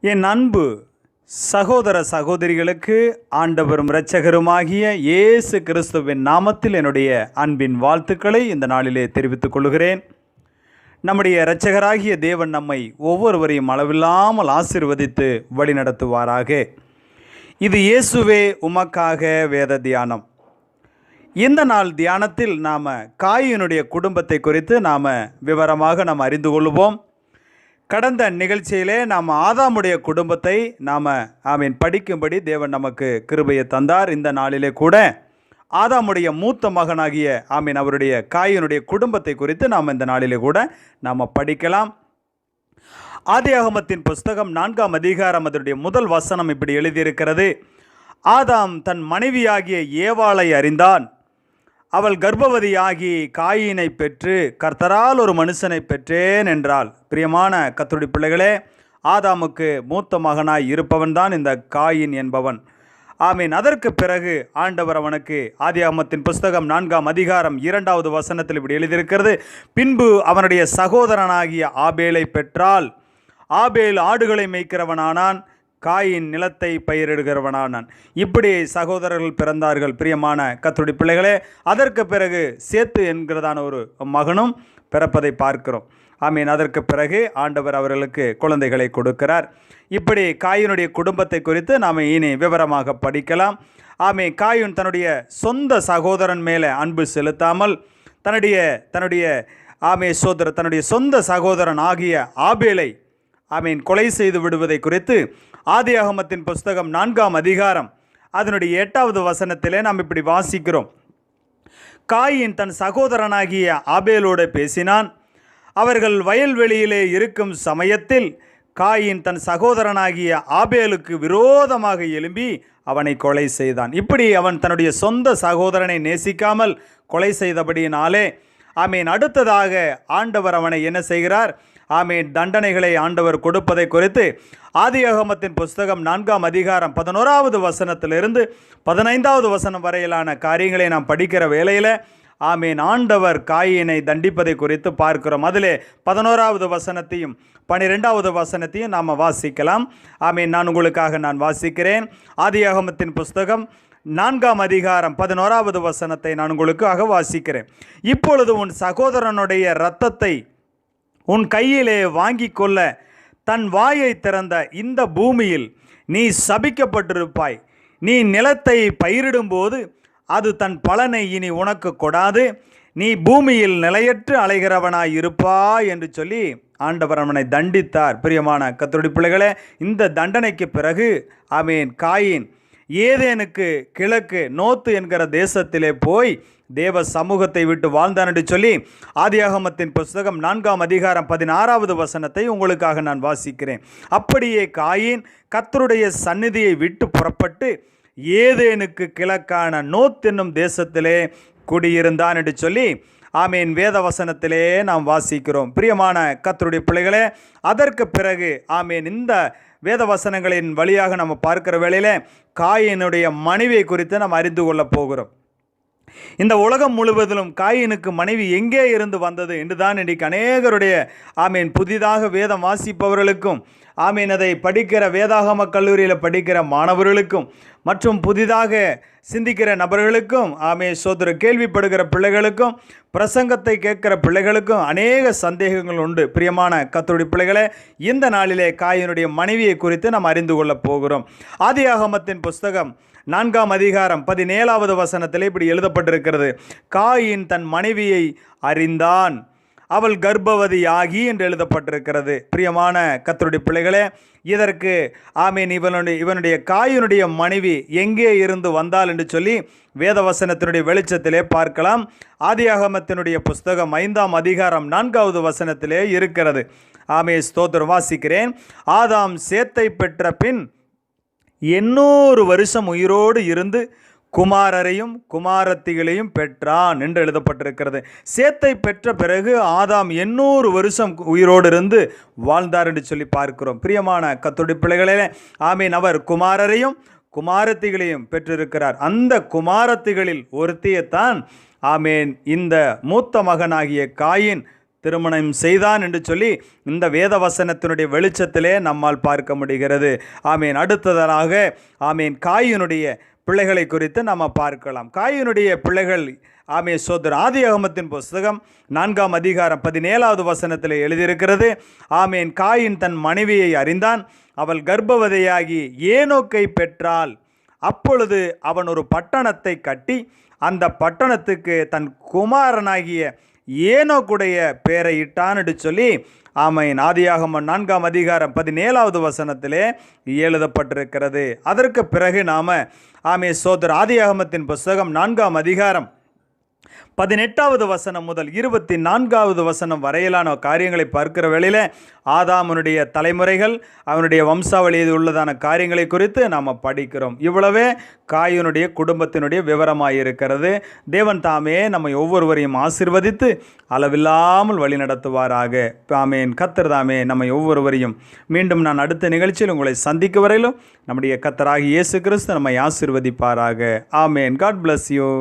என் அன்பு சகோதர சகோதரிகளுக்கு ஆண்டவரும் இரட்சகருமாகிய இயேசு கிறிஸ்துவின் நாமத்தில் என்னுடைய அன்பின் வாழ்த்துக்களை இந்த நாளிலே தெரிவித்துக் கொள்கிறேன். நம்முடைய இரட்சகராகிய தேவன் நம்மை ஒவ்வொருவரையும் அளவில்லாமல் ஆசீர்வதித்து வழிநடத்துவாராக. இது இயேசுவே உமக்காக வேத தியானம். இந்த நாள் தியானத்தில் நாம் காயினுடைய குடும்பத்தை குறித்து நாம் விவரமாக அறிந்து கொள்வோம். கடந்த நிகழ்ச்சியிலே நாம் ஆதாமுடைய குடும்பத்தை நாம் படிக்கும்படி தேவன் நமக்கு கிருபையை தந்தார். இந்த நாளிலே கூட ஆதாமுடைய மூத்த மகனாகிய அவருடைய காயினுடைய குடும்பத்தை குறித்து நாம் இந்த நாளிலே கூட நாம் படிக்கலாம். ஆதியாகமத்தின் புஸ்தகம் 4ஆம் அதிகாரம் அதனுடைய முதல் வசனம் இப்படி எழுதியிருக்கிறது. ஆதாம் தன் மனைவியாகிய ஏவாளை அறிந்தான். அவள் கர்ப்பவதியாகி காயினை பெற்று கர்த்தரால் ஒரு மனுஷனை பெற்றேன் என்றாள். பிரியமான கர்த்தருடைய பிள்ளைகளே, ஆதாமுக்கு மூத்த மகனாய் இருப்பவன் தான் இந்த காயின் என்பவன். ஆமீன். அதற்கு பிறகு ஆண்டவர் அவனுக்கு ஆதியாகமத்தின் புஸ்தகம் 4ஆம் அதிகாரம் 2வது வசனத்தில் இப்படி எழுதியிருக்கிறது. பின்பு அவனுடைய சகோதரனாகிய ஆபேலை பெற்றால். ஆபேல் ஆடுகளை மேய்க்கிறவனானான், காயின் நிலத்தை பயிரிடுகிறவனானான். இப்படி சகோதரர்கள் பிறந்தார்கள். பிரியமான கர்த்தருடைய பிள்ளைகளே, அதற்கு பிறகு சேத்து என்கிறதான ஒரு மகனும் பிறப்பதை பார்க்கிறோம். ஆமீன். அதற்கு பிறகு ஆண்டவர் அவர்களுக்கு குழந்தைகளை கொடுக்கிறார். இப்படி காயினுடைய குடும்பத்தை குறித்து நாம் இனி விவரமாக படிக்கலாம். ஆமீன். காயின் தன்னுடைய சொந்த சகோதரன் மேலே அன்பு செலுத்தாமல் தன்னுடைய சொந்த சகோதரன் ஆகிய ஆபேலை கொலை செய்து விடுவதை குறித்து ஆதியாகமத்தின் புஸ்தகம் 4ஆம் அதிகாரம் அதனுடைய 8வது வசனத்திலே நாம் இப்படி வாசிக்கிறோம். காயின் தன் சகோதரனாகிய ஆபேலோடு பேசினான். அவர்கள் வயல்வெளியிலே இருக்கும் சமயத்தில் காயின் தன் சகோதரனாகிய ஆபேலுக்கு விரோதமாக எழும்பி அவனை கொலை செய்தான். இப்படி அவன் தன்னுடைய சொந்த சகோதரனை நேசிக்காமல் கொலை செய்தபடியினாலே அடுத்ததாக ஆண்டவர் அவனை என்ன செய்கிறார்? தண்டனைகளை ஆண்டவர் கொடுப்பதை குறித்து ஆதியாகமத்தின் புஸ்தகம் 4ஆம் அதிகாரம் 11வது வசனத்திலிருந்து 15வது வசனம் வரையிலான காரியங்களை நாம் படிக்கிற வேளையில் ஆண்டவர் காயினை தண்டிப்பதை குறித்து பார்க்கிறோம். அதிலே 11வது வசனத்தையும் 12வது வசனத்தையும் நாம் வாசிக்கலாம். நான் உங்களுக்காக வாசிக்கிறேன். ஆதியாகமத்தின் புஸ்தகம் 4ஆம் அதிகாரம் 11வது வசனத்தை நான் உங்களுக்காக வாசிக்கிறேன். இப்பொழுது உன் சகோதரனுடைய இரத்தத்தை உன் கையிலே வாங்கி கொள்ள தன் வாயை திறந்த இந்த பூமியில் நீ சபிக்கப்பட்டிருப்பாய். நீ நிலத்தை பயிரிடும்போது அது தன் பலனை இனி உனக்கு கொடாது. நீ பூமியில் நிலையற்று அலைகிறவனாய் இருப்பாய் என்று சொல்லி ஆண்டவர் அவனை தண்டித்தார். பிரியமான கர்த்தருடைய பிள்ளைகளே, இந்த தண்டனைக்கு பிறகு காயின் ஏதேனுக்கு கிழக்கு நோத்து என்கிற தேசத்திலே போய் தேவ சமூகத்தை விட்டு வாழ்ந்தான் என்று சொல்லி ஆதியாகமத்தின் புஸ்தகம் 4ஆம் அதிகாரம் 16வது வசனத்தை உங்களுக்காக நான் வாசிக்கிறேன். அப்படியே காயின் கர்த்தருடைய சந்நிதியை விட்டு புறப்பட்டு ஏதேனுக்கு கிழக்கான நோத் என்னும் தேசத்திலே குடியிருந்தான் என்று சொல்லி வேத வசனத்திலே நாம் வாசிக்கிறோம். பிரியமான கர்த்தருடைய பிள்ளைகளே, அதற்கு பிறகு இந்த வேத வசனங்களின் வழியாக நம்ம பார்க்கிற வேளையில் காயினுடைய மனைவியை குறித்து நாம் அறிந்து கொள்ளப் போகிறோம். இந்த உலகம் முழுவதிலும் காயினுக்கு மனைவி எங்கே இருந்து வந்தது என்றுதான் இன்றைக்கு அநேகருடைய புதிதாக வேதம் வாசிப்பவர்களுக்கும் அதை படிக்கிற வேதாகம கல்லூரியில் படிக்கிற மாணவர்களுக்கும் மற்றும் புதிதாக சிந்திக்கிற நபர்களுக்கும் சோதர கேள்விப்படுகிற பிள்ளைகளுக்கும் பிரசங்கத்தை கேட்கிற பிள்ளைகளுக்கும் அநேக சந்தேகங்கள் உண்டு. பிரியமான கர்த்தருடைய பிள்ளைகளே, இந்த நாளிலே காயினுடைய மனைவியை குறித்து நாம் அறிந்து கொள்ளப் போகிறோம். ஆதியாகமத்தின் புஸ்தகம் 4ஆம் அதிகாரம் 17வது வசனத்தில் இப்படி எழுதப்பட்டிருக்கிறது. காயின் தன் மனைவியை அறிந்தான், அவள் கர்ப்பவதியாகி என்று எழுதப்பட்டிருக்கிறது. பிரியமான கர்த்தருடைய பிள்ளைகளே, இதற்கு இவனுடைய காயினுடைய மனைவி எங்கே இருந்து வந்தாள் என்று சொல்லி வேதவசனத்தினுடைய வெளிச்சத்திலே பார்க்கலாம். ஆதியாகமத்தினுடைய புஸ்தகம் 5ஆம் அதிகாரம் 4வது வசனத்திலே இருக்கிறது. ஸ்தோத்திரம். வாசிக்கிறேன். ஆதாம் சேத்தை பெற்ற பின் 800 வருஷம் உயிரோடு இருந்து குமாரரையும் குமாரத்திகளையும் பெற்றான் என்று எழுதப்பட்டிருக்கிறது. சேத்தை பெற்ற பிறகு ஆதாம் 800 வருஷம் உயிரோடு இருந்து வாழ்ந்தார் என்று சொல்லி பார்க்கிறோம். பிரியமான கர்த்தருடைய பிள்ளைகளே, அவர் குமாரரையும் குமாரத்திகளையும் பெற்றிருக்கிறார். அந்த குமாரத்திகளில் ஒருத்தியைத்தான் இந்த மூத்த மகனாகிய காயின் திருமணம் செய்தான் என்று சொல்லி இந்த வேத வசனத்தினுடைய வெளிச்சத்திலே நம்மால் பார்க்க முடிகிறது. ஆமேன். அடுத்ததாக ஆமேன் காயினுடைய பிள்ளைகளை குறித்து நாம் பார்க்கலாம். காயினுடைய பிள்ளைகள் சோதர் ஆதியாகமத்தின் புஸ்தகம் 4ஆம் அதிகாரம் 17வது வசனத்தில் எழுதியிருக்கிறது. ஆமேன். காயின் தன் மனைவியை அறிந்தான், அவள் கர்ப்பவதியாகி ஏனோக்கை பெற்றாள். அப்பொழுது அவன் ஒரு பட்டணத்தை கட்டி அந்த பட்டணத்துக்கு தன் குமாரனாகிய ஏனோக்குடைய பெயரை இட்டான் என்று சொல்லி ஆமேன் ஆதியாகமம் 4ஆம் அதிகாரம் 17வது வசனத்திலே எழுதப்பட்டிருக்கிறது. அதற்கு பிறகு நாம் சோதர் ஆதியாகமத்தின் புஸ்தகம் 4ஆம் அதிகாரம் 18வது வசனம் முதல் 24வது வசனம் வரையிலான காரியங்களை பார்க்கிற வேளையில் ஆதாமுனுடைய தலைமுறைகள், அவனுடைய வம்சாவளியில் உள்ளதான காரியங்களை குறித்து நாம் படிக்கிறோம். இவ்வளவே காயினுடைய குடும்பத்தினுடைய விவரமாக இருக்கிறது. தேவன் தாமே நம்மை ஒவ்வொருவரையும் ஆசீர்வதித்து அளவில்லாமல் வழி நடத்துவாராக. ஆமேன். கர்த்தர் தாமே நம்மை ஒவ்வொருவரையும் மீண்டும் நான் அடுத்த நிகழ்ச்சியில் உங்களை சந்திக்கும் வரையிலும் நம்முடைய கர்த்தராகிய இயேசு கிறிஸ்து நம்மை ஆசீர்வதிப்பாராக. ஆமேன். God bless you.